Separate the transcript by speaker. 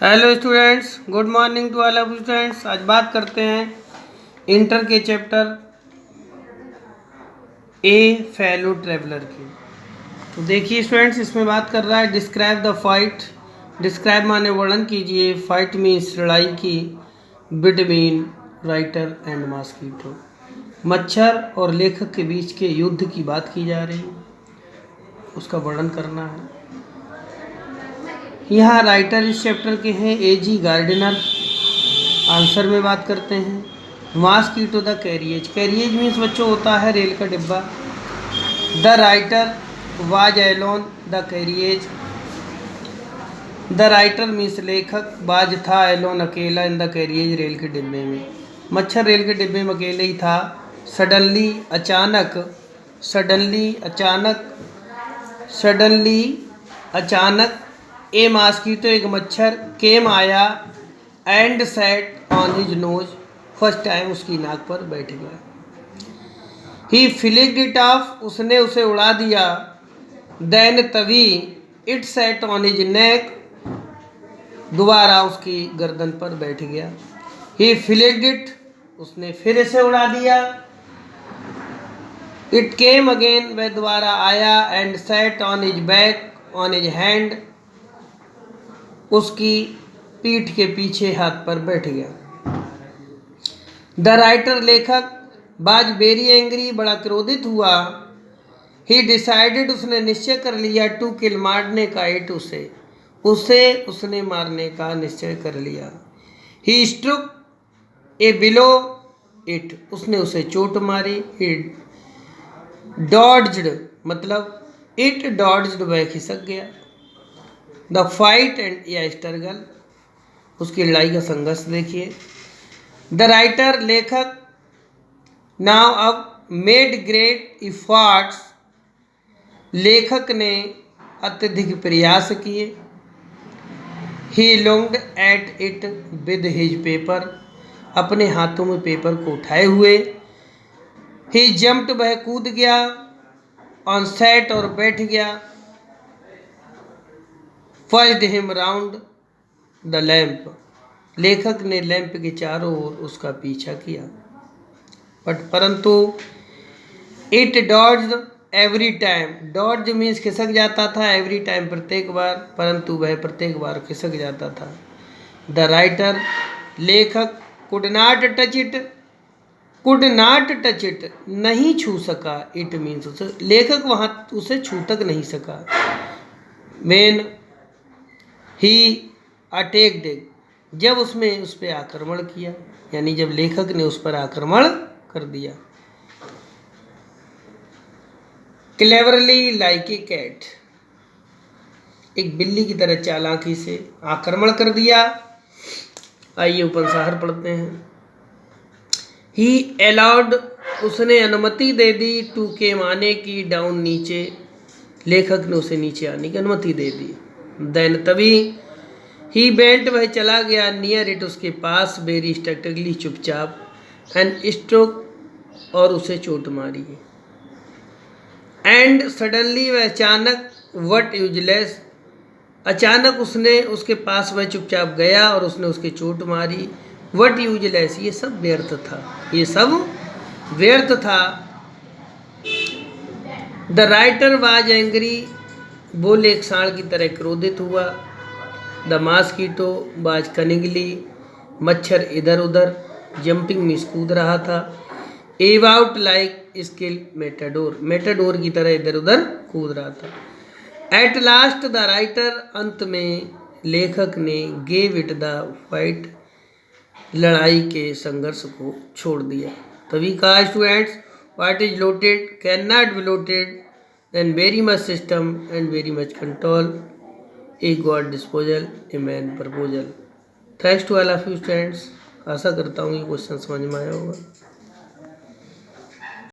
Speaker 1: Hello students, good morning to all of students. आज बात करते हैं इंटर के चैप्टर ए फेलो ट्रेवलर की। तो देखिए स्टूडेंट्स, इसमें बात कर रहा है डिस्क्राइब द फाइट। डिस्क्राइब माने वर्णन कीजिए, फाइट मीन्स लड़ाई की, बिटवीन राइटर एंड मॉस्किटो, मच्छर और लेखक के बीच के युद्ध की बात की जा रही है, उसका वर्णन करना है। यहाँ राइटर इस चैप्टर के हैं A.G. गार्डिनर। आंसर में बात करते हैं mosquito the carriage. Carriage means बच्चों होता है रेल का डिब्बा। The writer was alone the carriage. The writer means लेखक, वाज था एलोन अकेला, इन द कैरियज रेल के डिब्बे में। मच्छर रेल के डिब्बे में अकेले ही था। सडनली अचानक, सडनली अचानक, सडनली अचानक, ए मॉस्किटो एक मच्छर, केम आया, and set on his nose, first time उसकी नाक पर बैठ गया। ही फ्लिक्ड इट ऑफ, उसने उसे उड़ा दिया। देन तभी, it set on his neck, दोबारा उसकी गर्दन पर बैठ गया। ही फ्लिक्ड इट, उसने फिर इसे उड़ा दिया। इट केम अगेन, वह दोबारा आया। And set on his back, on his hand, उसकी पीठ के पीछे हाथ पर बैठ गया। द राइटर लेखक वाज वेरी एंग्री, बड़ा क्रोधित हुआ। ही डिसाइडेड, उसने निश्चय कर लिया। टू किल, मारने का, इट, उसने मारने का निश्चय कर लिया। ही स्ट्रुक ए बिलो इट, उसने उसे चोट मारी। ही डॉड्ज्ड, मतलब इट डॉड्ज्ड, वह खिसक गया। द फाइट एंड या स्ट्रगल, उसकी लड़ाई का संघर्ष देखिए। द राइटर लेखक नाउ अब मेड ग्रेट इफर्ट्स, लेखक ने अत्यधिक प्रयास किए। He looked at it with his paper, अपने हाथों में पेपर को उठाए हुए। ही जम्प्ड, वह कूद गया। ऑन सेट, और बैठ गया। First him round the lamp, लेखक ने लैंप के चारों ओर उसका पीछा किया। परंतु इट डॉड्ज्ड एवरी टाइम, डॉड्ज मीन्स खिसक जाता था, एवरी टाइम प्रत्येक बार, परंतु वह प्रत्येक बार खिसक जाता था। द राइटर लेखक could not touch it, could not touch it, नहीं छू सका। इट मीन्स उसे, लेखक वहाँ उसे छू तक नहीं सका। मेन ही अटैक्ड, जब उसमें उस पर आक्रमण किया, यानी जब लेखक ने उस पर आक्रमण कर दिया। क्लेवरली लाइक ए कैट, एक बिल्ली की तरह चालाकी से आक्रमण कर दिया। आइए उपसंहार पढ़ते हैं। ही अलाउड, उसने अनुमति दे दी। टू के माने की, डाउन नीचे, लेखक ने उसे नीचे आने की अनुमति दे दी। देन तभी, ही बेंट, वह चला गया। नियर इट, उसके पास। वेरी स्ट्रक्टरली, चुपचाप। एंड स्ट्रोक, और उसे चोट मारी। एंड सडनली, वह अचानक। वट यूजलेस, अचानक उसने उसके पास, वह चुपचाप गया और उसने उसकी चोट मारी। वट यूजलेस, ये सब व्यर्थ था, ये सब व्यर्थ था। द राइटर वाज एंग्री, बोले एक सांड की तरह क्रोधित हुआ। द मॉस्किटो वाज कनिंगली, मच्छर इधर उधर, जंपिंग मीन्स कूद रहा था। About like skill Matador, Matador की तरह इधर उधर कूद रहा था। एट लास्ट द राइटर, अंत में लेखक ने गेव इट द फाइट, लड़ाई के संघर्ष को छोड़ दिया। तभी कहा students, what is allotted can not be allotted, then very much system and very much control, a God disposal, a man proposal. Thanks to all of you students. आशा करता हूँ ये क्वेश्चन समझ में आया होगा।